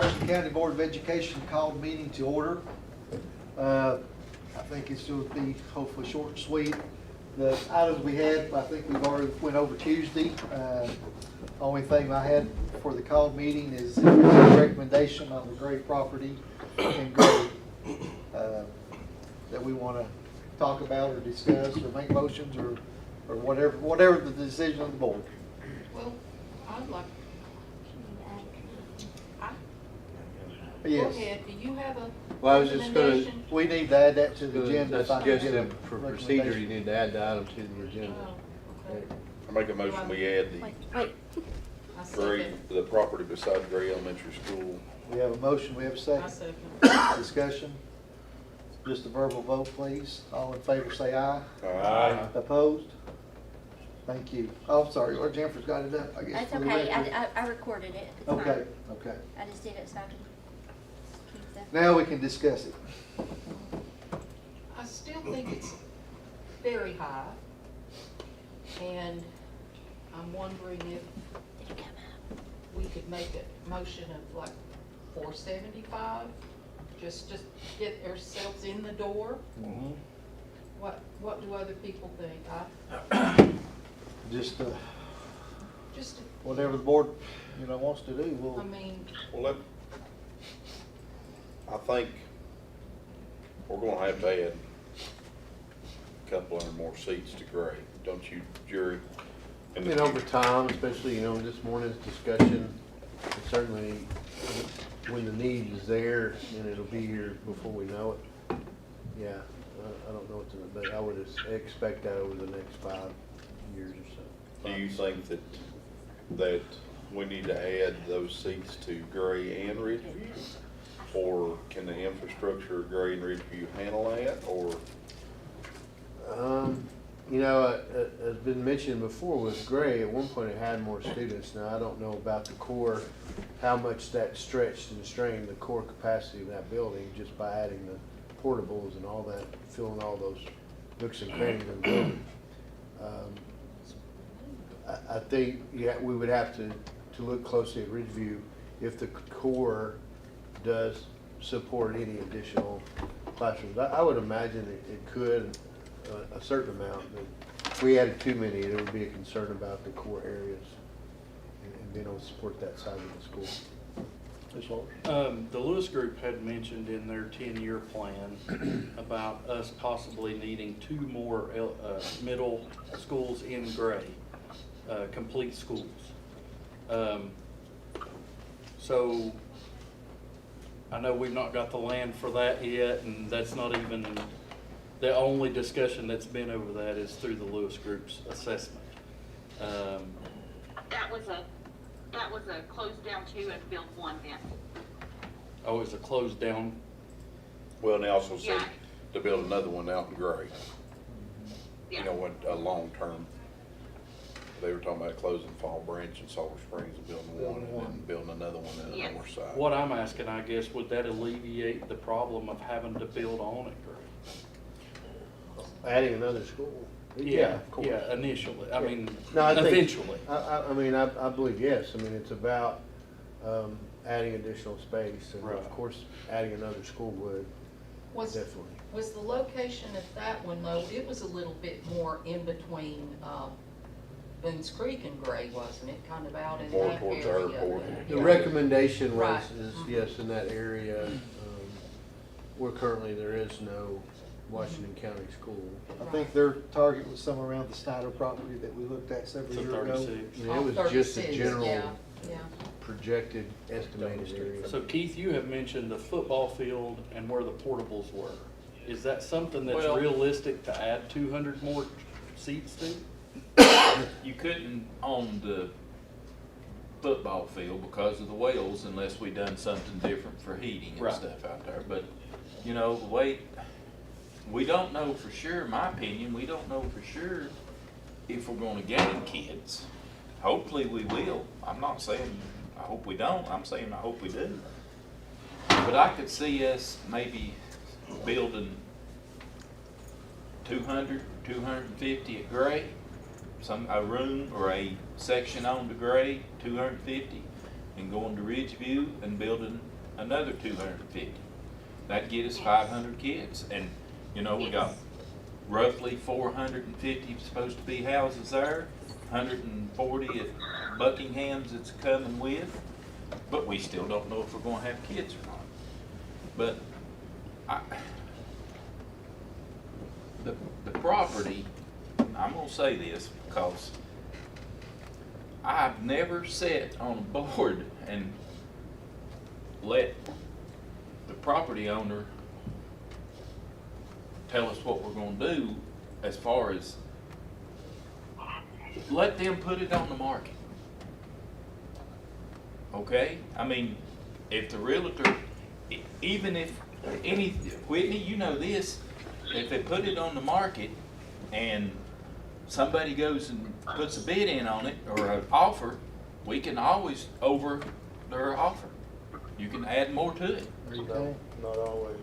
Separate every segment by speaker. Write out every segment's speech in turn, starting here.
Speaker 1: Washington County Board of Education called meeting to order. I think it's going to be hopefully short and sweet. The items we had, I think we've already went over Tuesday. Only thing I had for the called meeting is a recommendation on the Gray property in Gray that we want to talk about or discuss or make motions or whatever the decision of the board.
Speaker 2: Well, I'd like,
Speaker 1: Yes.
Speaker 2: go ahead, do you have a
Speaker 3: Well, I was just gonna,
Speaker 2: recommendation?
Speaker 1: We need to add that to the agenda.
Speaker 3: that's
Speaker 1: if I can get a
Speaker 3: suggested for procedure, you
Speaker 1: recommendation.
Speaker 3: need to add the item to the agenda.
Speaker 2: Oh, okay.
Speaker 4: I make a motion, we add the
Speaker 2: I
Speaker 4: Gray,
Speaker 2: second.
Speaker 4: the property beside Gray Elementary School.
Speaker 1: We have a motion, we have a
Speaker 2: I
Speaker 1: second.
Speaker 2: second.
Speaker 1: Discussion. Just a verbal vote, please. All in favor say aye.
Speaker 4: Aye.
Speaker 1: Opposed? Thank you. Oh, I'm sorry, or Jennifer's got it up, I guess.
Speaker 5: That's
Speaker 1: for the
Speaker 5: okay,
Speaker 1: record.
Speaker 5: I recorded it. It's
Speaker 1: Okay,
Speaker 5: fine.
Speaker 1: okay.
Speaker 5: I just did it so I can keep the.
Speaker 1: Now we can discuss it.
Speaker 2: I still think it's very high, and I'm wondering if
Speaker 5: Did it come out?
Speaker 2: we could make a motion of like 475, just get ourselves in the door. What do other people think?
Speaker 1: Just,
Speaker 2: Just,
Speaker 1: whatever the board, wants to do,
Speaker 2: I
Speaker 1: we'll,
Speaker 2: mean,
Speaker 4: Well, I think we're gonna have to add a couple hundred more seats to Gray, don't you, Jerry?
Speaker 3: And over time, especially, this morning's discussion, certainly when the need is there, and it'll be here before we know it. Yeah, I don't know what to, but I would expect that over the next 5 years or so.
Speaker 4: Do you think that we need to add those seats to Gray and Ridgeview? Or can the infrastructure of Gray and Ridgeview handle that, or?
Speaker 3: As been mentioned before with Gray, at one point it had more students. Now, I don't know about the core, how much that stretched and strained the core capacity of that building just by adding the portables and all that, filling all those nooks and crannies in the building. I think we would have to look closely at Ridgeview if the core does support any additional classrooms. I would imagine it could a certain amount, but if we added too many, there would be a concern about the core areas and being able to support that side of the school.
Speaker 1: Ms. Lawrence?
Speaker 6: The Lewis Group had mentioned in their 10-year plan about us possibly needing 2 more middle schools in Gray, complete schools. So I know we've not got the land for that yet, and that's not even the only discussion that's been over that is through the Lewis Group's assessment.
Speaker 7: That was a closed down 2 and built 1 then.
Speaker 6: Oh, it's a closed down.
Speaker 4: Well, and they also said
Speaker 7: Yeah.
Speaker 4: to build another one out in Gray.
Speaker 7: Yeah.
Speaker 4: A long term. They were talking about closing Fall Branch and Sulphur Springs and building one and then building another one on the
Speaker 7: Yes.
Speaker 4: north side.
Speaker 6: What I'm asking, I guess, would that alleviate the problem of having to build on it, Gray?
Speaker 3: Adding another school? Yeah, of course.
Speaker 6: Yeah, initially, I mean,
Speaker 3: No, I think-
Speaker 6: eventually.
Speaker 3: I believe yes. I mean, it's about adding additional space, and
Speaker 6: Right.
Speaker 3: of course, adding another school would definitely.
Speaker 2: was the location of that one though, it was a little bit more in between, Boone's Creek and Gray, wasn't it? Kind of out in
Speaker 4: More
Speaker 2: that
Speaker 4: towards
Speaker 2: area.
Speaker 4: our airport.
Speaker 3: The
Speaker 2: Yeah.
Speaker 3: recommendation was,
Speaker 2: Right.
Speaker 3: is yes, in that area, where currently there is no Washington County school.
Speaker 1: I think their target was somewhere around the Snyder property that we looked at several
Speaker 6: So
Speaker 1: years ago.
Speaker 6: 36.
Speaker 3: I mean, it was just a
Speaker 2: 36,
Speaker 3: general
Speaker 2: yeah.
Speaker 3: projected estimated area.
Speaker 6: So Keith, you have mentioned the football field and where the portables were. Is that something that's
Speaker 8: Well-
Speaker 6: realistic to add 200 more seats to?
Speaker 8: You couldn't on the football field because of the wells unless we done something different for heating and
Speaker 6: Right.
Speaker 8: stuff out there. But, the way, we don't know for sure, in my opinion, we don't know for sure if we're gonna gain kids. Hopefully we will. I'm not saying I hope we don't, I'm saying I hope we do. But I could see us maybe building 200, 250 at Gray, a room or a section on to Gray, 250, and going to Ridgeview and building another 250. That'd get us 500 kids. And, you know, we got roughly 450 supposed to be houses there, 140 at Buckingham's it's coming with, but we still don't know if we're gonna have kids or not. But the property, I'm gonna say this because I've never sat on a board and let the property owner tell us what we're gonna do as far as let them put it on the market. Okay? I mean, if the realtor, even if Whitney, you know this, if they put it on the market and somebody goes and puts a bid in on it or an offer, we can always over their offer. You can add more to it.
Speaker 3: No, not always.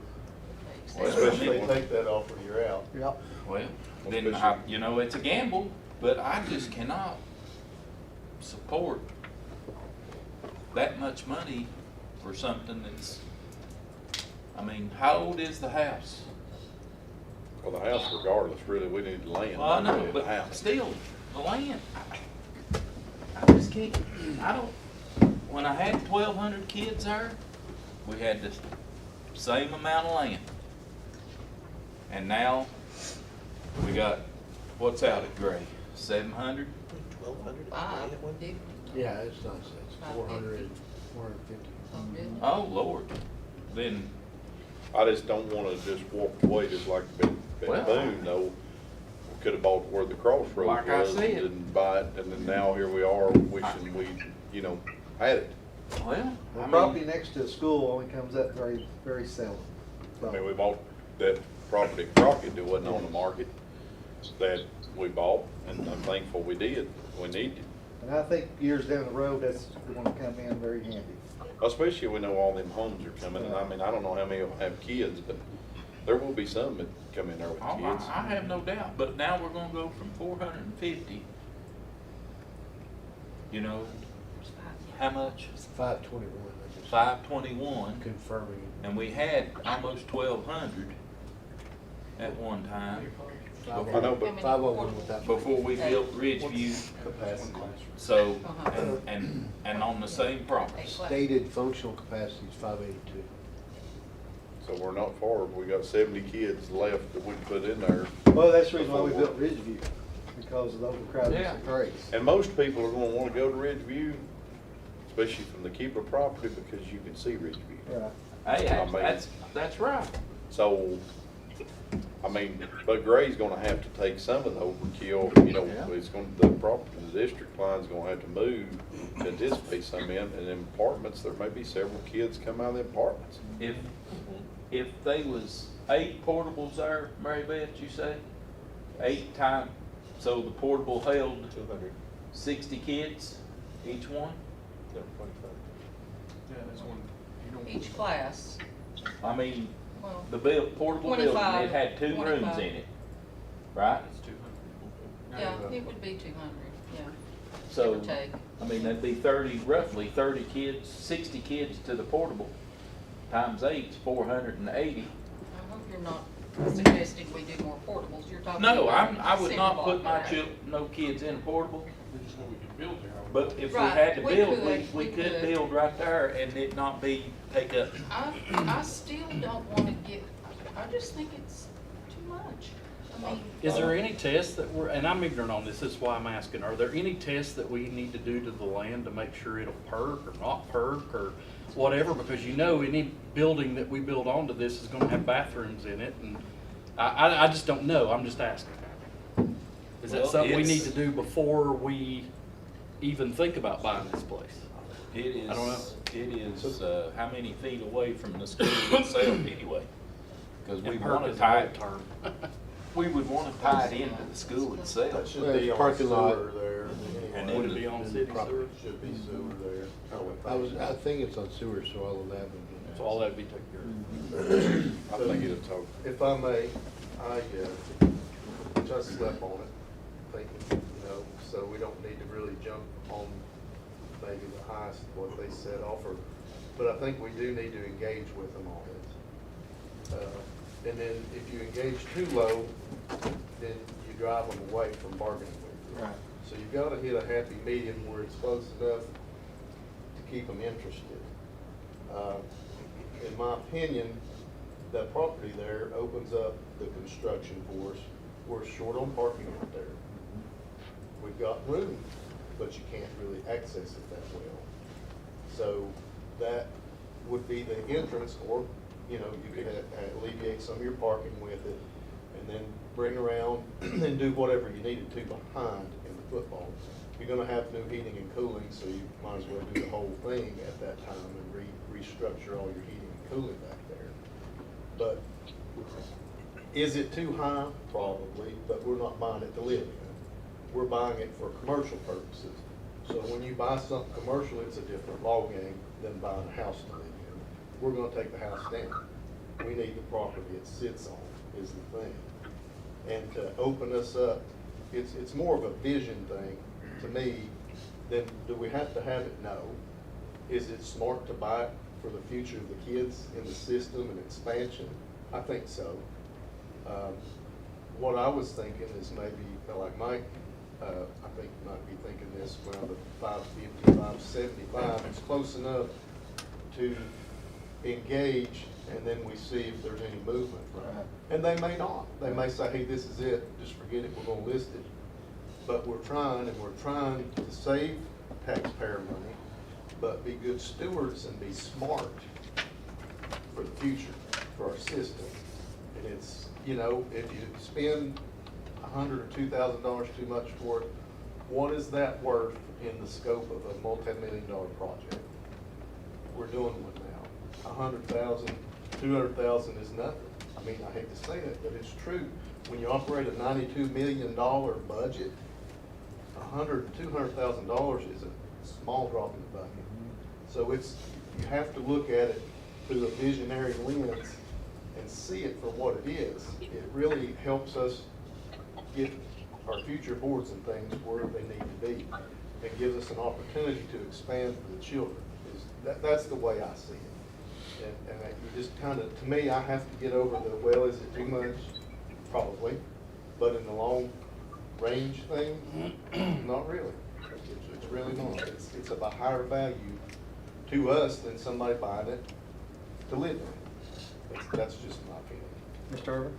Speaker 4: Well,
Speaker 3: If
Speaker 4: especially
Speaker 3: they take that offer, you're out.
Speaker 1: Yep.
Speaker 8: Well, then, you know, it's a gamble, but I just cannot support that much money for something that's, I mean, how old is the house?
Speaker 4: Well, the house regardless, really, we need the land.
Speaker 8: Well, I
Speaker 4: not
Speaker 8: know,
Speaker 4: really the
Speaker 8: but
Speaker 4: house.
Speaker 8: still, the land, I just can't, I don't, when I had 1,200 kids there, we had the same amount of land. And now, we got, what's out at Gray, 700?
Speaker 2: 550.
Speaker 3: Yeah, it's not, it's 400, 450.
Speaker 2: Oh, really?
Speaker 8: Oh, Lord, then,
Speaker 4: I just don't wanna just walk away just like Ben
Speaker 8: Well,
Speaker 4: Boone, though. We could've bought where the crossroads
Speaker 8: Like I
Speaker 4: was and
Speaker 8: said.
Speaker 4: didn't buy it, and then now here we are wishing we, you know, had it.
Speaker 8: well,
Speaker 1: The
Speaker 8: I
Speaker 1: property
Speaker 8: mean,
Speaker 1: next to the school only comes up very, very seldom.
Speaker 4: I mean, we bought that property in Crockett that wasn't on the market, that we bought, and I'm thankful we did, we needed it.
Speaker 1: And I think years down the road, that's gonna come in very handy.
Speaker 4: Especially we know all them homes are coming, and I mean, I don't know how many will have kids, but there will be some that come in there with
Speaker 8: oh,
Speaker 4: kids.
Speaker 8: I have no doubt, but now we're gonna go from 450, you know, how much?
Speaker 3: 521, I just
Speaker 8: 521,
Speaker 3: confirming.
Speaker 8: and we had almost 1,200 at one time,
Speaker 4: I know, but
Speaker 3: 501 without.
Speaker 8: before we built Ridgeview,
Speaker 3: Capacity.
Speaker 8: so,
Speaker 2: Uh-huh.
Speaker 8: and on the same property.
Speaker 3: Stated functional capacity is 582.
Speaker 4: so we're not far, we got 70 kids left that we can put in there.
Speaker 1: Well, that's the reason why we built Ridgeview, because of the overcrowdedness
Speaker 8: Yeah.
Speaker 1: of Grace.
Speaker 4: And most people are gonna wanna go to Ridgeview, especially from the Keeper property, because you can see Ridgeview.
Speaker 1: Right.
Speaker 8: Hey,
Speaker 4: I mean-
Speaker 8: that's right.
Speaker 4: So, I mean, but Gray's gonna have to take some of the overkill, you know,
Speaker 8: Yeah.
Speaker 4: it's gonna, the property, the district line's gonna have to move to anticipate some in, and in apartments, there may be several kids come out of the apartments.
Speaker 8: If they was 8 portables there, Mary Beth, you say? 8 times, so the portable held 60 kids, each one?
Speaker 2: Each class,
Speaker 8: I mean,
Speaker 2: well,
Speaker 8: the portable building,
Speaker 2: 25,
Speaker 8: it had 2 rooms
Speaker 2: 25.
Speaker 8: in it, right?
Speaker 2: yeah, it would be 200, yeah, give
Speaker 8: So,
Speaker 2: or take.
Speaker 8: I mean, that'd be 30, roughly 30 kids, 60 kids to the portable, times 8's 480.
Speaker 2: I hope you're not suggesting we do more portables, you're talking.
Speaker 8: No,
Speaker 2: about
Speaker 8: I would not
Speaker 2: single
Speaker 8: put my
Speaker 2: block, right?
Speaker 8: no kids in a portable. But if we
Speaker 2: Right,
Speaker 8: had to
Speaker 2: we
Speaker 8: build,
Speaker 2: could,
Speaker 8: we
Speaker 2: we
Speaker 8: could
Speaker 2: could.
Speaker 8: build right there and it not be, take up.
Speaker 2: I still don't wanna get, I just think it's too much. I mean,
Speaker 6: Is there any tests that we're, and I'm ignorant on this is why I'm asking, are there any tests that we need to do to the land to make sure it'll perk or not perk or whatever? Because you know, any building that we build onto this is gonna have bathrooms in it, and I just don't know, I'm just asking. Is that
Speaker 8: Well,
Speaker 6: something we need
Speaker 8: it's-
Speaker 6: to do before we even think about buying this place?
Speaker 8: It is,
Speaker 6: I don't know.
Speaker 8: it is, how many feet away from the school itself anyway? Cause we
Speaker 6: And perk
Speaker 8: wanna
Speaker 6: is
Speaker 8: tie
Speaker 6: a
Speaker 8: it,
Speaker 6: term.
Speaker 8: we would wanna tie it into the school itself.
Speaker 3: Well, there's parking lot.
Speaker 8: And
Speaker 6: Would
Speaker 8: then
Speaker 6: it be
Speaker 8: the-
Speaker 6: on city sewer?
Speaker 3: Should be sewer there. I think it's on sewer, so all of that would be.
Speaker 6: So all that'd be taken care of.
Speaker 4: I think it'll talk.
Speaker 9: If I may, I just slept on it, thinking, you know, so we don't need to really jump on maybe the highest, what they said offer. but I think we do need to engage with them on it. And then if you engage too low, then you drive them away from bargaining with you.
Speaker 1: Right.
Speaker 9: So you've got to hit a happy medium where it's close enough to keep them interested. In my opinion, that property there opens up the construction for us. We're short on parking out there. We've got room, but you can't really access it that well. So that would be the entrance, or, you know, you could alleviate some of your parking with it, and then bring around and do whatever you needed to behind in the football. You're gonna have new heating and cooling, so you might as well do the whole thing at that time and restructure all your heating and cooling back there. But is it too high? Probably, but we're not buying it to live in. We're buying it for commercial purposes. So when you buy something commercial, it's a different ballgame than buying a house to live in. We're gonna take the house down. We need the property it sits on, is the thing. And to open us up, it's more of a vision thing to me than do we have to have it? No. Is it smart to buy it for the future of the kids in the system and expansion? I think so. What I was thinking is maybe, like Mike, I think might be thinking this around the 550, 575. It's close enough to engage, and then we see if there's any movement.
Speaker 1: Right.
Speaker 9: And they may not. They may say, hey, this is it, just forget it, we're gonna list it. But we're trying to save taxpayer money, but be good stewards and be smart for the future, for our system. And it's, you know, if you spend $100,000 or $2,000 too much for it, what is that worth in the scope of a multi-million-dollar project? We're doing one now. $100,000, $200,000 is nothing. I mean, I hate to say that, but it's true. When you operate a $92 million budget, $100,000, $200,000 is a small drop in the bucket. So it's, you have to look at it through a visionary lens and see it for what it is. It really helps us get our future boards and things where they need to be. It gives us an opportunity to expand for the children. That's the way I see it. And you just kind of, to me, I have to get over the, well, is it too much? Probably. But in the long range thing, not really. It's really not. It's of a higher value to us than somebody buying it to live in. That's just my opinion.
Speaker 1: Mr. Irvin?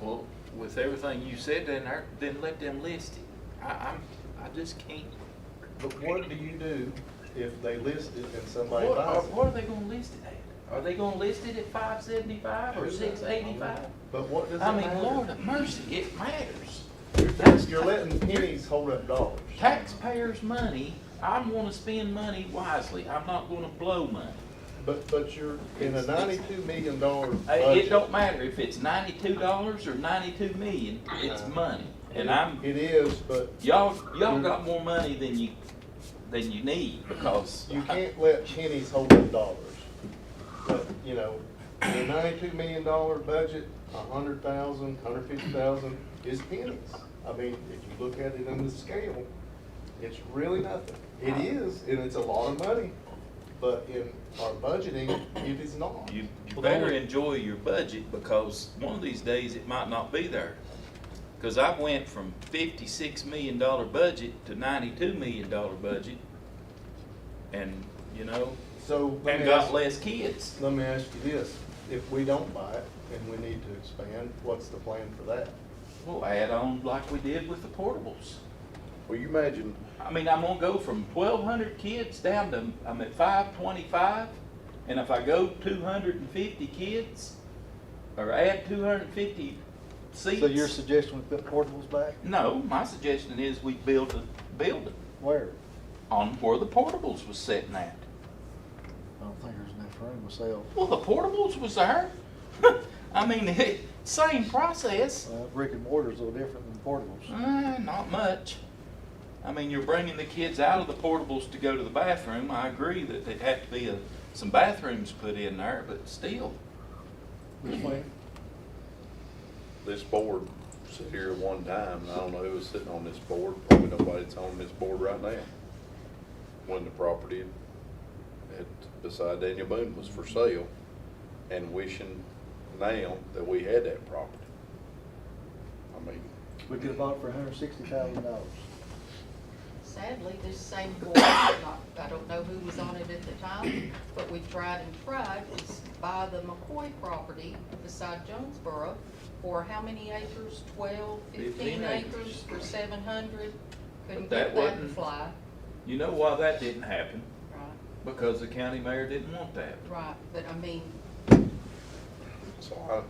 Speaker 8: Well, with everything you said in there, then let them list it. I just can't.
Speaker 9: But what do you do if they list it and somebody
Speaker 8: What
Speaker 9: buys it?
Speaker 8: are they gonna list it at? Are they gonna list it at 575 or 685?
Speaker 9: But what does it
Speaker 8: I mean,
Speaker 9: matter?
Speaker 8: Lord have mercy, it matters.
Speaker 9: You're letting pennies hold up dollars.
Speaker 8: Taxpayers' money, I wanna spend money wisely. I'm not gonna blow money.
Speaker 9: But you're in a $92 million
Speaker 8: It
Speaker 9: budget.
Speaker 8: don't matter if it's $92 or 92 million, it's money. And
Speaker 9: It is, but
Speaker 8: y'all got more money than you need, because
Speaker 9: you can't let pennies hold up dollars. But, you know, in a $92 million budget, 100,000, 150,000 is pennies. I mean, if you look at it on the scale, it's really nothing. It is, and it's a lot of money, but in our budgeting, it is not.
Speaker 8: you better enjoy your budget, because one of these days it might not be there. Because I went from $56 million budget to $92 million budget, and, you know,
Speaker 9: So let
Speaker 8: and
Speaker 9: me
Speaker 8: got
Speaker 9: ask-
Speaker 8: less kids.
Speaker 9: Let me ask you this, if we don't buy it and we need to expand, what's the plan for that?
Speaker 8: We'll add on like we did with the portables.
Speaker 4: Well, you imagine,
Speaker 8: I mean, I'm gonna go from 1,200 kids down to, I'm at 525, and if I go 250 kids, or add 250 seats.
Speaker 1: So your suggestion we put portables back?
Speaker 8: No, my suggestion is we build a building
Speaker 1: Where?
Speaker 8: on where the portables was sitting at.
Speaker 1: I don't think there's enough room myself.
Speaker 8: Well, the portables was there. I mean, same process.
Speaker 1: Brick and mortar's a little different than portables.
Speaker 8: Not much. I mean, you're bringing the kids out of the portables to go to the bathroom. I agree that there'd have to be some bathrooms put in there, but still.
Speaker 1: Which way?
Speaker 4: this board sit here at one time, and I don't know who was sitting on this board, probably nobody that's on this board right now, when the property beside Daniel Boone was for sale and wishing now that we had that property. I mean,
Speaker 1: We could have bought it for $160,000.
Speaker 2: Sadly, this same board, I don't know who was on it at the time, but we tried and tried to buy the McCoy property beside Jonesboro for how many acres? 12, 15
Speaker 8: 15
Speaker 2: acres
Speaker 8: acres.
Speaker 2: for 700? Couldn't
Speaker 8: But that
Speaker 2: get that to
Speaker 8: wasn't-
Speaker 2: fly.
Speaker 8: You know why that didn't happen?
Speaker 2: Right,
Speaker 8: Because the county mayor didn't want that.
Speaker 2: right, but I mean,
Speaker 4: so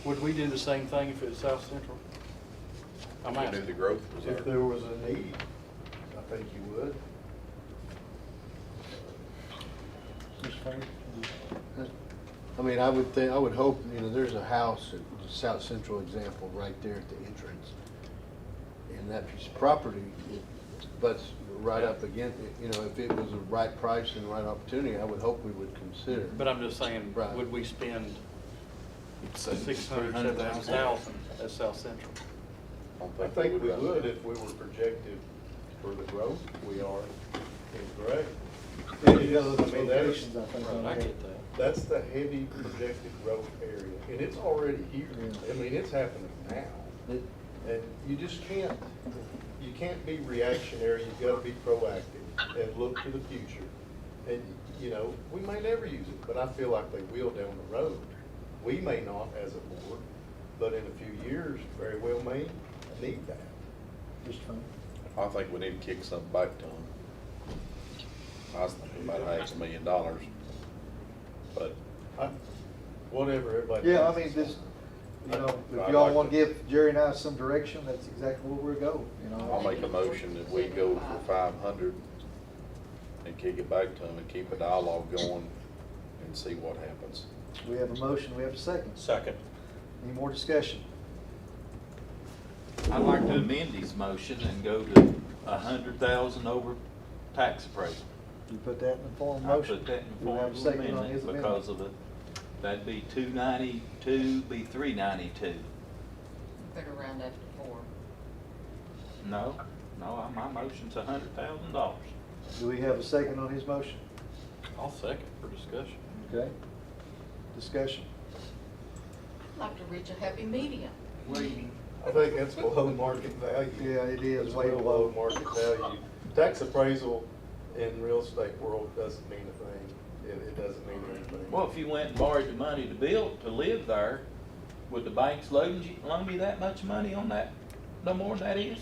Speaker 6: Would we do the same thing if it was South Central? I'm
Speaker 4: I knew
Speaker 6: asking.
Speaker 4: the growth was
Speaker 9: If
Speaker 4: there.
Speaker 9: there was a need, I think you would.
Speaker 1: Mr. Frank?
Speaker 3: I mean, I would think, I would hope, you know, there's a house, at South Central example, right there at the entrance. And that piece of property, it butts right up against, you know, if it was the right price and the right opportunity, I would hope we would consider.
Speaker 6: But I'm just saying,
Speaker 3: Right.
Speaker 6: would we spend
Speaker 8: So
Speaker 6: 600, 700,000 at South Central?
Speaker 9: I think we would if we were projected for the growth we are in Gray.
Speaker 1: Because of the
Speaker 9: I mean, that is-
Speaker 1: locations, I think.
Speaker 6: I get that.
Speaker 9: That's the heavy projected growth area, and it's already here.
Speaker 1: Yeah.
Speaker 9: I mean, it's happening now.
Speaker 3: It-
Speaker 9: And you just can't, you can't be reactionary, you've gotta be proactive and look to the future. And, you know, we may never use it, but I feel like they will down the road. We may not as a board, but in a few years, very well may need that.
Speaker 1: Mr. Frank?
Speaker 4: I think we need to kick something back to them. I was thinking about $500,000, but
Speaker 9: Whatever everybody.
Speaker 1: Yeah, I
Speaker 9: thinks
Speaker 1: mean,
Speaker 9: is
Speaker 1: this,
Speaker 9: fine.
Speaker 1: you know,
Speaker 4: I'd
Speaker 1: if y'all
Speaker 4: like
Speaker 1: want
Speaker 4: to-
Speaker 1: to give Jerry and I some direction, that's exactly where we'll go, you
Speaker 4: I'll
Speaker 1: know?
Speaker 4: make a motion that we go for 500 and kick it back to them and keep a dialogue going and see what happens.
Speaker 1: We have a motion, we have a second.
Speaker 10: Second.
Speaker 1: Any more discussion?
Speaker 8: I'd like to amend his motion and go to 100,000 over tax appraisal.
Speaker 1: You put that in the form of
Speaker 8: I
Speaker 1: motion?
Speaker 8: put that in
Speaker 1: Do we
Speaker 8: form
Speaker 1: have
Speaker 8: of
Speaker 1: a second on
Speaker 8: amendment
Speaker 1: his
Speaker 8: because of that'd be 292, be 392.
Speaker 2: better round up to 4.
Speaker 8: No, my motion's $100,000.
Speaker 1: Do we have a second on his motion?
Speaker 6: I'll second for discussion.
Speaker 1: Okay. Discussion?
Speaker 2: I'd like to reach a happy medium.
Speaker 9: I think that's below market value.
Speaker 1: Yeah, it is
Speaker 9: It's
Speaker 1: way
Speaker 9: way
Speaker 1: below.
Speaker 9: below market value. Tax appraisal in real estate world doesn't mean a thing. It doesn't mean anything.
Speaker 8: Well, if you went and borrowed the money to build, to live there, would the banks loan you that much money on that? No more than that is?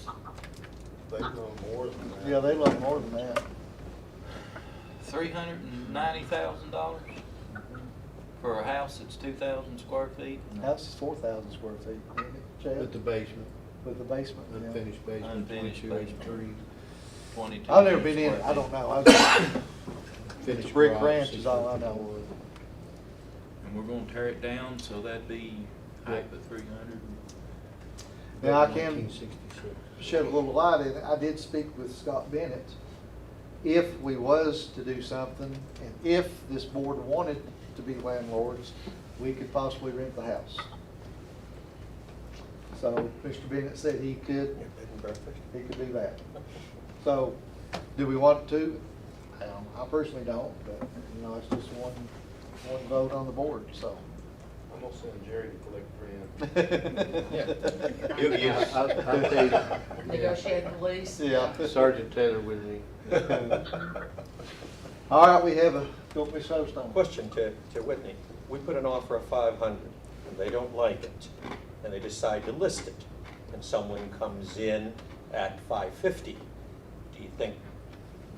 Speaker 9: They know more than that.
Speaker 1: Yeah, they love more than that.
Speaker 8: $390,000 for a house that's 2,000 square feet?
Speaker 1: House is 4,000 square feet, isn't it, Chad?
Speaker 3: With the basement,
Speaker 1: With the basement, yeah.
Speaker 3: unfinished basement,
Speaker 8: Unfinished
Speaker 3: 22
Speaker 8: basement.
Speaker 3: 3.
Speaker 8: 22
Speaker 1: I've never been in it,
Speaker 8: square
Speaker 1: I don't
Speaker 8: feet.
Speaker 1: know. I was-
Speaker 3: Finished
Speaker 1: brick
Speaker 3: garage,
Speaker 1: ranch is all I know.
Speaker 3: 604.
Speaker 8: And we're gonna tear it down, so that'd be half of 300.
Speaker 1: Now, I can
Speaker 3: 1966.
Speaker 1: shed a little light in it. I did speak with Scott Bennett. If we was to do something, and if this board wanted to be landlords, we could possibly rent the house. So Mr. Bennett said he could do that. So, do we want to? I personally don't, but, you know, it's just one vote on the board, so.
Speaker 9: I'm gonna send Jerry to collect rent.
Speaker 3: Yeah, I'll tell you,
Speaker 2: Negotiate the lease.
Speaker 1: Yeah.
Speaker 3: Sergeant Taylor with me.
Speaker 1: All right, we have a, go Ms. Hostone.
Speaker 10: Question to Whitney. We put an offer of 500, and they don't like it, and they decide to list it, and someone comes in at 550. Do you think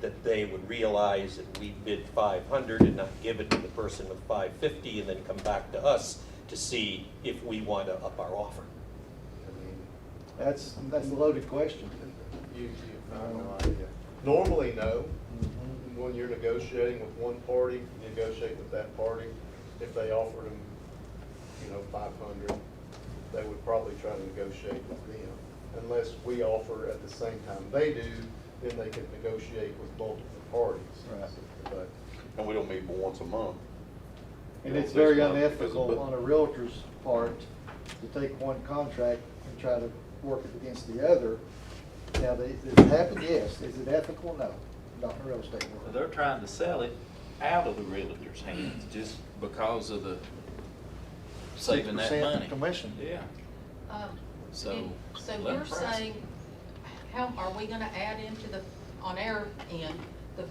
Speaker 10: that they would realize that we bid 500 and not give it to the person with 550 and then come back to us to see if we want to up our offer?
Speaker 9: I mean,
Speaker 1: That's a loaded question.
Speaker 9: you have no idea. Normally, no. When you're negotiating with one party, you negotiate with that party. If they offered them, you know, 500, they would probably try to negotiate with them. Unless we offer at the same time they do, then they can negotiate with multiple parties.
Speaker 1: Right.
Speaker 9: But
Speaker 4: And we don't meet but once a month.
Speaker 1: And
Speaker 4: You know,
Speaker 1: it's very
Speaker 4: 6 months because of
Speaker 1: unethical
Speaker 4: the-
Speaker 1: on a realtor's part to take one contract and try to work it against the other. Now, does it happen? Yes. Is it ethical? No. not in real estate world.
Speaker 8: They're trying to sell it out of the realtor's hands just because of the saving that
Speaker 1: 6%
Speaker 8: money.
Speaker 1: commission.
Speaker 8: Yeah. So,
Speaker 2: So
Speaker 8: let 'em
Speaker 2: you're
Speaker 8: price it.
Speaker 2: saying, how, are we gonna add into the, on our end, the,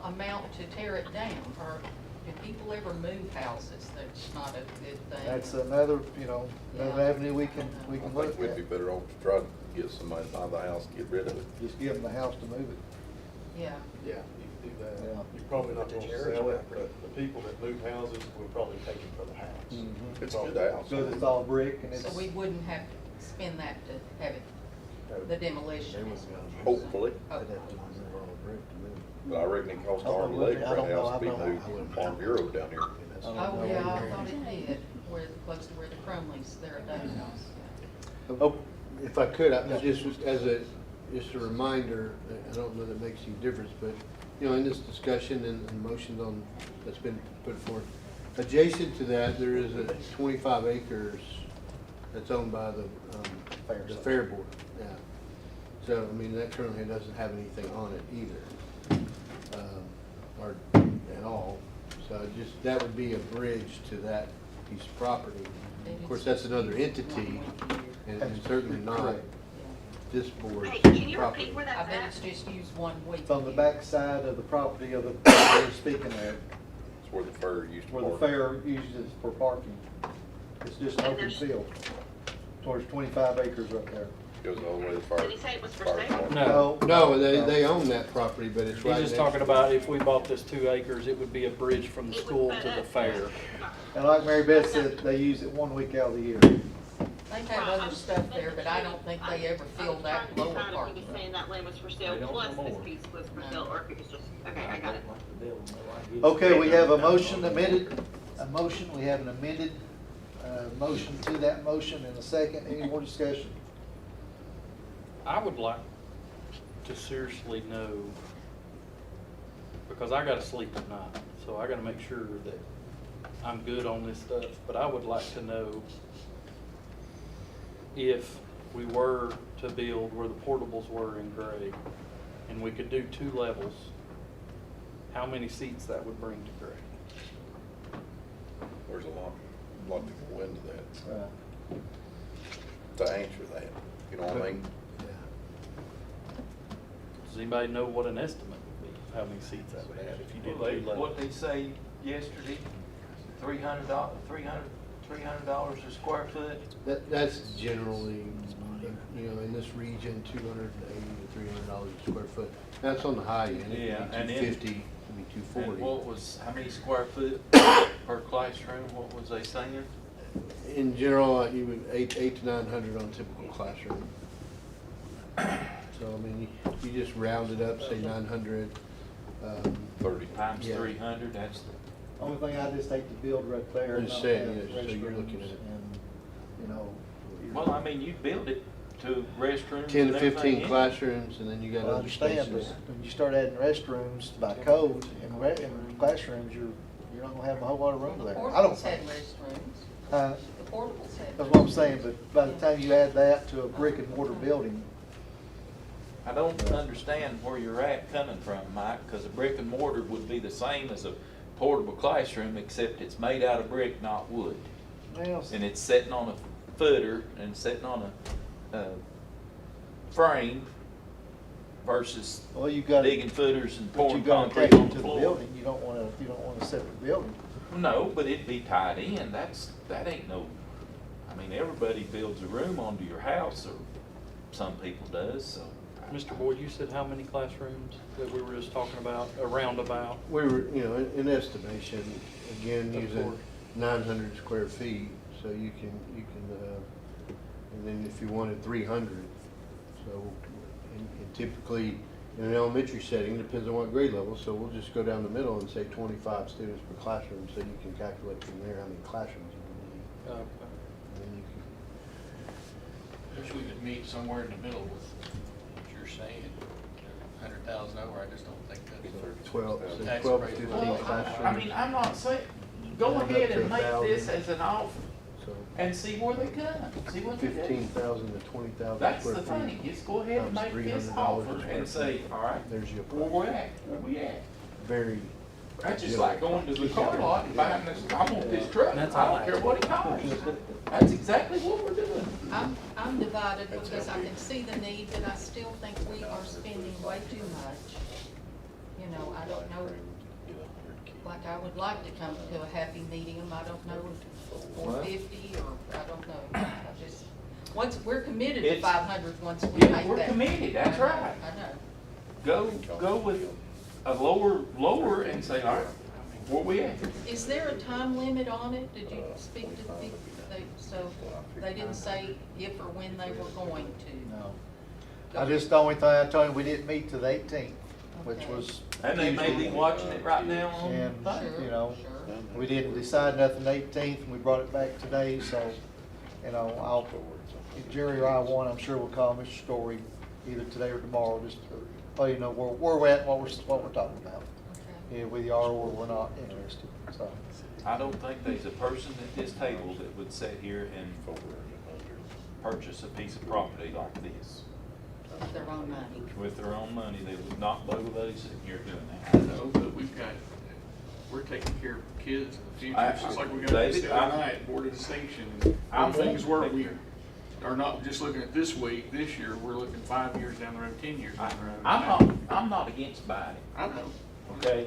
Speaker 2: amount to tear it down? Or do people ever move houses? That's not a good thing.
Speaker 1: That's another, you know, another
Speaker 2: Yeah.
Speaker 1: avenue we can
Speaker 4: I
Speaker 1: look
Speaker 4: think we'd be
Speaker 1: at.
Speaker 4: better off to try to get somebody to buy the house, get rid of it.
Speaker 1: Just give them the house to move it.
Speaker 2: Yeah.
Speaker 9: Yeah, you can do that.
Speaker 1: Yeah.
Speaker 9: You're probably not
Speaker 10: But the
Speaker 9: gonna
Speaker 10: Jared's
Speaker 9: sell it,
Speaker 10: property.
Speaker 9: but the people that move houses will probably take it for the house.
Speaker 1: Mhm.
Speaker 4: It's a good house.
Speaker 1: Because it's all brick and it's.
Speaker 2: So we wouldn't have to spend that to have it, the demolition.
Speaker 4: Hopefully,
Speaker 2: Oh,
Speaker 4: but I reckon it costs
Speaker 1: I don't
Speaker 4: arm and
Speaker 1: know,
Speaker 4: leg
Speaker 1: I
Speaker 4: for a
Speaker 1: don't know,
Speaker 4: house to be
Speaker 1: I don't know.
Speaker 4: moved from Farm Bureau down here.
Speaker 2: Oh, yeah, I thought it did, where, close to where the Crumleys, they're at that house.
Speaker 3: Oh, if I could, just as just a reminder, I don't know that makes any difference, but, you know, in this discussion and motions on, that's been put forth, adjacent to that, there is a 25 acres that's owned by the Fair Board, yeah. So, I mean, that currently doesn't have anything on it either, or at all. So just, that would be a bridge to that piece of property. Of course, that's another entity, and certainly not
Speaker 1: Correct.
Speaker 3: this board's
Speaker 7: Hey, can you
Speaker 3: property.
Speaker 7: repeat where
Speaker 2: I
Speaker 7: that's
Speaker 2: bet
Speaker 7: at?
Speaker 2: it's just used one week.
Speaker 1: It's on the
Speaker 2: a year.
Speaker 1: back side of the property of the, we're speaking of,
Speaker 4: It's where the fair used to
Speaker 1: where the
Speaker 4: park.
Speaker 1: fair uses for parking. It's just an open field, towards 25 acres up there.
Speaker 4: Goes all the way to the fire.
Speaker 7: Did he say it was for
Speaker 4: fire
Speaker 7: sale?
Speaker 4: department.
Speaker 6: No.
Speaker 3: No, they own that property, but it's
Speaker 6: He's
Speaker 3: right
Speaker 6: just
Speaker 3: next
Speaker 6: talking
Speaker 3: to-
Speaker 6: about if we bought this 2 acres, it would be a bridge from the
Speaker 7: It would
Speaker 6: school
Speaker 7: butt
Speaker 6: to the
Speaker 7: up.
Speaker 6: fair.
Speaker 1: And like Mary Beth said, they use it 1 week out of the year.
Speaker 2: They have other stuff there, but I don't think they ever filled that lower
Speaker 7: If
Speaker 2: parking.
Speaker 7: he was saying that land was for sale,
Speaker 6: They don't
Speaker 7: plus
Speaker 6: no
Speaker 7: this
Speaker 6: more.
Speaker 7: piece was for sale, or if it was just, okay, I got it.
Speaker 1: Okay, we have a motion amended, we have an amended, motion to that motion in a second. Any more discussion?
Speaker 6: I would like to seriously know, because I gotta sleep at night, so I gotta make sure that I'm good on this stuff, but I would like to know if we were to build where the portables were in Gray, and we could do 2 levels, how many seats that would bring to Gray?
Speaker 4: There's a lot to go into that,
Speaker 1: Uh,
Speaker 4: to answer that, you know what I mean?
Speaker 6: Does anybody know what an estimate would be, how many seats that would have if you did 2 levels?
Speaker 8: What they say yesterday, $300 a square foot?
Speaker 3: That's generally, you know, in this region, $280 to $300 a square foot. That's on the high end.
Speaker 8: Yeah, and
Speaker 3: It'd
Speaker 8: then-
Speaker 3: be 250, it'd be
Speaker 8: And
Speaker 3: 240.
Speaker 8: what was, how many square foot per classroom, what was they saying?
Speaker 3: In general, you would 800 to 900 on a typical classroom. So, I mean, you just round it up, say 900.
Speaker 4: 30
Speaker 8: Times
Speaker 3: Yeah.
Speaker 8: 300, that's the.
Speaker 1: Only thing I just hate to build right there.
Speaker 3: I'm
Speaker 1: and
Speaker 3: just
Speaker 1: not
Speaker 3: saying,
Speaker 1: have
Speaker 3: yeah, so you're looking
Speaker 1: restrooms
Speaker 3: at it.
Speaker 1: and, you know.
Speaker 8: Well, I mean, you build it to restrooms
Speaker 3: 10
Speaker 8: and
Speaker 3: to
Speaker 8: everything
Speaker 3: 15
Speaker 8: in it.
Speaker 3: classrooms, and then you got
Speaker 1: I
Speaker 3: other
Speaker 1: understand, but
Speaker 3: spaces.
Speaker 1: when you start adding restrooms by code in classrooms, you're not gonna have a whole lot of room
Speaker 2: The
Speaker 1: there. I don't
Speaker 2: portables had
Speaker 1: think.
Speaker 2: restrooms. The portables had.
Speaker 1: That's what I'm saying, but by the time you add that to a brick and mortar building,
Speaker 8: I don't understand where you're at coming from, Mike, because a brick and mortar would be the same as a portable classroom, except it's made out of brick, not wood.
Speaker 1: well,
Speaker 8: And it's sitting on a footer and sitting on a frame versus
Speaker 1: well, you got
Speaker 8: digging footers and
Speaker 1: but you
Speaker 8: pouring
Speaker 1: got to
Speaker 8: concrete
Speaker 1: attach
Speaker 8: on
Speaker 1: it
Speaker 8: the
Speaker 1: to the
Speaker 8: floor.
Speaker 1: building. You don't want a separate building.
Speaker 8: No, but it'd be tied in, that ain't no, I mean, everybody builds a room onto your house, or some people does, so.
Speaker 6: Mr. Boyd, you said how many classrooms that we were just talking about, around about?
Speaker 3: We were, you know, in estimation, again,
Speaker 6: Of
Speaker 3: using
Speaker 6: course.
Speaker 3: 900 square feet, so you can, and then if you wanted 300, so, and typically, in an elementary setting, depends on what grade level, so we'll just go down the middle and say 25 students per classroom, so you can calculate from there how many classrooms you would need.
Speaker 6: Okay.
Speaker 3: And then you can
Speaker 11: Wish we could meet somewhere in the middle with what you're saying. 100,000 over, I just don't think that's.
Speaker 3: 12, so
Speaker 11: That's
Speaker 3: 12 to
Speaker 11: crazy.
Speaker 3: 15
Speaker 8: Well,
Speaker 3: classrooms.
Speaker 8: I mean, I'm not saying, go
Speaker 3: Up
Speaker 8: ahead
Speaker 3: to
Speaker 8: and make this
Speaker 3: 1,000.
Speaker 8: as an offer,
Speaker 3: So,
Speaker 8: and see where they come, see what they do.
Speaker 3: 15,000 to 20,000
Speaker 8: That's
Speaker 3: square
Speaker 8: the
Speaker 3: feet.
Speaker 8: thing, just go ahead and
Speaker 3: times
Speaker 8: make this
Speaker 3: $300
Speaker 8: offer
Speaker 3: a square
Speaker 8: and say,
Speaker 3: feet.
Speaker 8: all right,
Speaker 3: There's your
Speaker 8: where we at, where we at?
Speaker 3: Very,
Speaker 8: That's just like going to the car lot and buying this, I want this truck, I
Speaker 6: That's all
Speaker 8: don't care what it costs. That's exactly what we're doing.
Speaker 2: I'm divided because I can see the need, but I still think we are spending way too much. You know, I don't know, like I would like to come to a happy medium, I don't know if 450 or, I don't know. I just, once, we're committed to
Speaker 8: It's-
Speaker 2: 500 once we make
Speaker 8: Yeah,
Speaker 2: that.
Speaker 8: we're committed, that's
Speaker 2: I know,
Speaker 8: right.
Speaker 2: I know.
Speaker 8: Go with a lower and say, all right, where we at?
Speaker 2: Is there a time limit on it? Did you speak to the people? So they didn't say if or when they were going to?
Speaker 1: No. The only thing I told him, we didn't meet to the 18th, which
Speaker 2: Okay.
Speaker 1: was.
Speaker 8: And they may be watching it right now on.
Speaker 1: And,
Speaker 2: Sure,
Speaker 1: you know,
Speaker 2: sure.
Speaker 1: we didn't decide nothing the 18th, and we brought it back today, so, you know, if Jerry or I want, I'm sure we'll call Mr. Story either today or tomorrow, just to let you know where we're at, what we're talking about.
Speaker 2: Okay.
Speaker 1: Yeah, we are or we're not interested, so.
Speaker 8: I don't think there's a person at this table that would sit here and purchase a piece of property like this.
Speaker 2: With their own money.
Speaker 8: With their own money, they would not blow sitting here doing
Speaker 11: I
Speaker 8: that.
Speaker 11: know, but we're taking care of kids in the future,
Speaker 8: I-
Speaker 11: it's just like we got
Speaker 8: David,
Speaker 11: this the other
Speaker 8: I'm-
Speaker 11: night, Board of Distinction.
Speaker 8: I'm
Speaker 11: How things
Speaker 8: wanting to
Speaker 11: work, we
Speaker 8: take
Speaker 11: are not just looking at this week, this year, we're looking 5 years down the road, 10 years down the road.
Speaker 8: I'm not against buying it,
Speaker 11: I know.
Speaker 8: okay?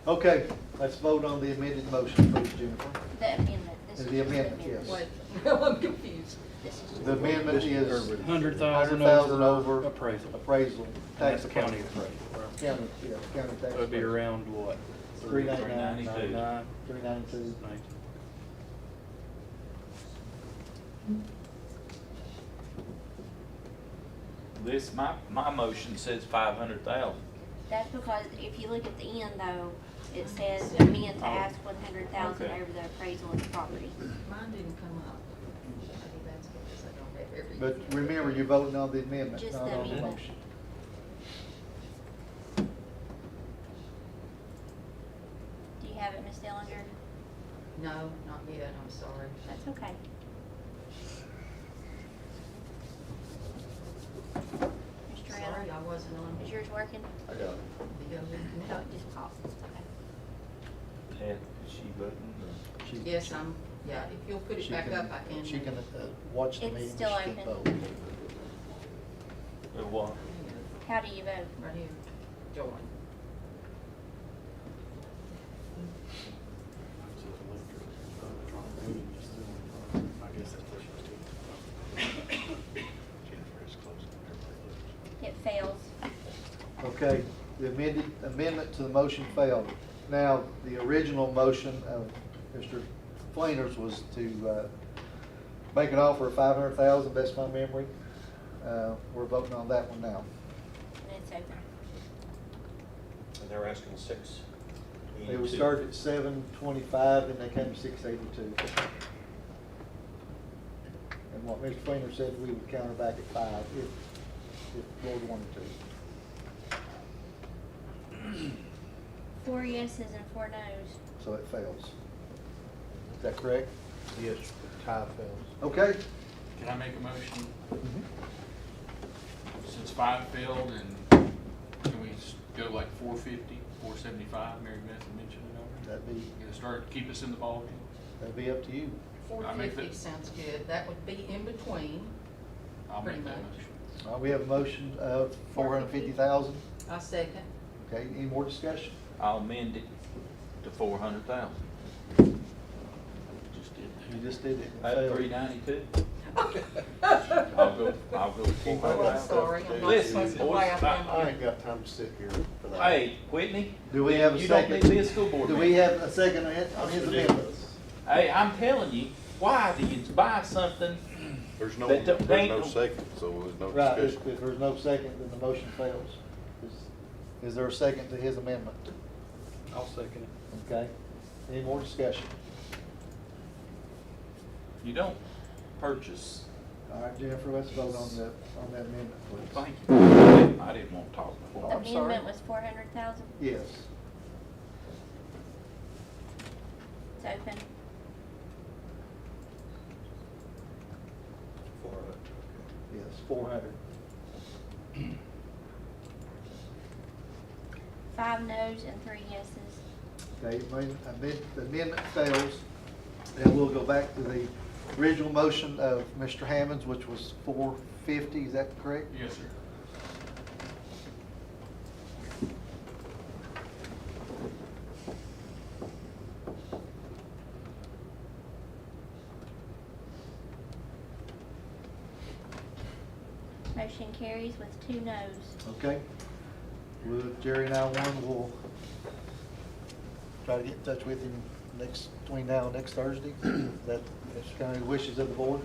Speaker 1: Okay, let's vote on the amended motion, please, Jennifer.
Speaker 5: The amendment, this is
Speaker 1: The
Speaker 5: just
Speaker 1: amendment, yes.
Speaker 2: Wait, I'm confused.
Speaker 5: This is just
Speaker 1: The amendment is
Speaker 6: 100,000
Speaker 1: over
Speaker 6: appraisal.
Speaker 1: appraisal, tax
Speaker 6: That's county
Speaker 1: appraisal.
Speaker 6: appraisal.
Speaker 1: County, yeah, county tax.
Speaker 6: That would be around what?
Speaker 1: 399.
Speaker 8: 392.
Speaker 1: 392.
Speaker 6: 19.
Speaker 8: This, my motion says 500,000.
Speaker 5: That's because if you look at the end though, it says amend to ask 100,000
Speaker 8: Okay.
Speaker 5: over the appraisal of the property.
Speaker 2: Mine didn't come up. Maybe that's because I don't have everything.
Speaker 1: But remember, you're voting on the amendment,
Speaker 5: Just
Speaker 1: not
Speaker 5: the
Speaker 1: on the
Speaker 5: amendment.
Speaker 1: motion.
Speaker 5: Do you have it, Ms. Dillinger?
Speaker 2: No, not yet, I'm sorry.
Speaker 5: That's okay. Mr.
Speaker 2: Sorry,
Speaker 5: Allen,
Speaker 2: I wasn't on.
Speaker 5: is yours working?
Speaker 9: I got it.
Speaker 2: The other
Speaker 5: No,
Speaker 2: committee.
Speaker 5: just pause. Okay.
Speaker 8: And is she voting?
Speaker 2: Yes, yeah, if you'll put it
Speaker 1: She
Speaker 2: back
Speaker 1: can-
Speaker 2: up, I can.
Speaker 1: She can watch the
Speaker 5: It's
Speaker 1: meeting.
Speaker 5: still
Speaker 1: she can
Speaker 5: open.
Speaker 1: vote.
Speaker 8: Or what?
Speaker 5: How do you vote?
Speaker 2: Right here, join.
Speaker 5: It fails.
Speaker 1: Okay, the amendment to the motion failed. Now, the original motion of Mr. Fleener's was to make an offer of 500,000, that's my memory. We're voting on that one now.
Speaker 5: And it's open.
Speaker 10: And they're asking 6.
Speaker 1: They would start at 725 and they came to 682. And what Mr. Fleener said, we would counter back at 5 if the board wanted to.
Speaker 5: 4 yeses and 4 noes.
Speaker 1: So it fails. Is that correct?
Speaker 3: yes, tie fails.
Speaker 1: Okay.
Speaker 11: Can I make a motion,
Speaker 1: Mhm.
Speaker 11: since 5 failed, and can we go like 450, 475, Mary Beth mentioned it over?
Speaker 1: That'd be,
Speaker 11: Gonna start, keep us in the ballgame?
Speaker 1: that'd be up to you.
Speaker 11: I make
Speaker 2: 450
Speaker 11: that-
Speaker 2: sounds good. That would be in between.
Speaker 11: I'll
Speaker 2: Pretty
Speaker 11: make that
Speaker 2: much.
Speaker 11: motion.
Speaker 1: All right, we have a motion of 450,000.
Speaker 2: I second.
Speaker 1: Okay, any more discussion?
Speaker 8: I'll amend it to 400,000.
Speaker 11: Just did that.
Speaker 1: You just did it. It
Speaker 8: At
Speaker 1: failed.
Speaker 8: 392. I'll go
Speaker 2: Oh,
Speaker 8: 400,000.
Speaker 2: I'm sorry, I'm not
Speaker 8: Listen,
Speaker 2: supposed to
Speaker 8: boys,
Speaker 2: laugh.
Speaker 9: I ain't got time to sit here for that.
Speaker 8: Hey, Whitney.
Speaker 1: Do we have a
Speaker 8: You don't
Speaker 1: second?
Speaker 8: need to be a school board
Speaker 1: Do
Speaker 8: member.
Speaker 1: we have a second on his
Speaker 9: That's
Speaker 1: amendment?
Speaker 9: ridiculous.
Speaker 8: Hey, I'm telling you, why do you buy something?
Speaker 4: There's no,
Speaker 8: That don't-
Speaker 4: there's no
Speaker 8: they-
Speaker 4: second, so there's no
Speaker 1: Right,
Speaker 4: discussion.
Speaker 1: if there's no second, then the motion fails. Is there a second to his amendment?
Speaker 6: I'll second it.
Speaker 1: Okay, any more discussion?
Speaker 8: You don't purchase.
Speaker 1: All right, Jennifer, let's vote on that amendment, please.
Speaker 8: Thank you. I didn't want to talk
Speaker 1: Oh,
Speaker 8: before.
Speaker 1: I'm sorry.
Speaker 5: Amendment was 400,000.
Speaker 1: Yes.
Speaker 5: It's open.
Speaker 1: 400.
Speaker 5: 5 noes and 3 yeses.
Speaker 1: Okay, the amendment fails, and we'll go back to the original motion of Mr. Hammond's, which was 450, is that correct?
Speaker 11: Yes, sir.
Speaker 5: Motion carries with 2 noes.
Speaker 1: Okay. With Jerry 911, we'll try to get in touch with him between now and next Thursday. That's kind of the wishes of the board.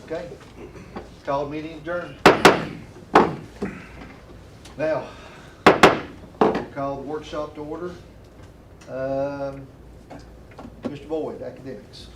Speaker 1: Okay. Call meeting adjourned. Now, we'll call the workshop to order. Mr. Boyd, academics.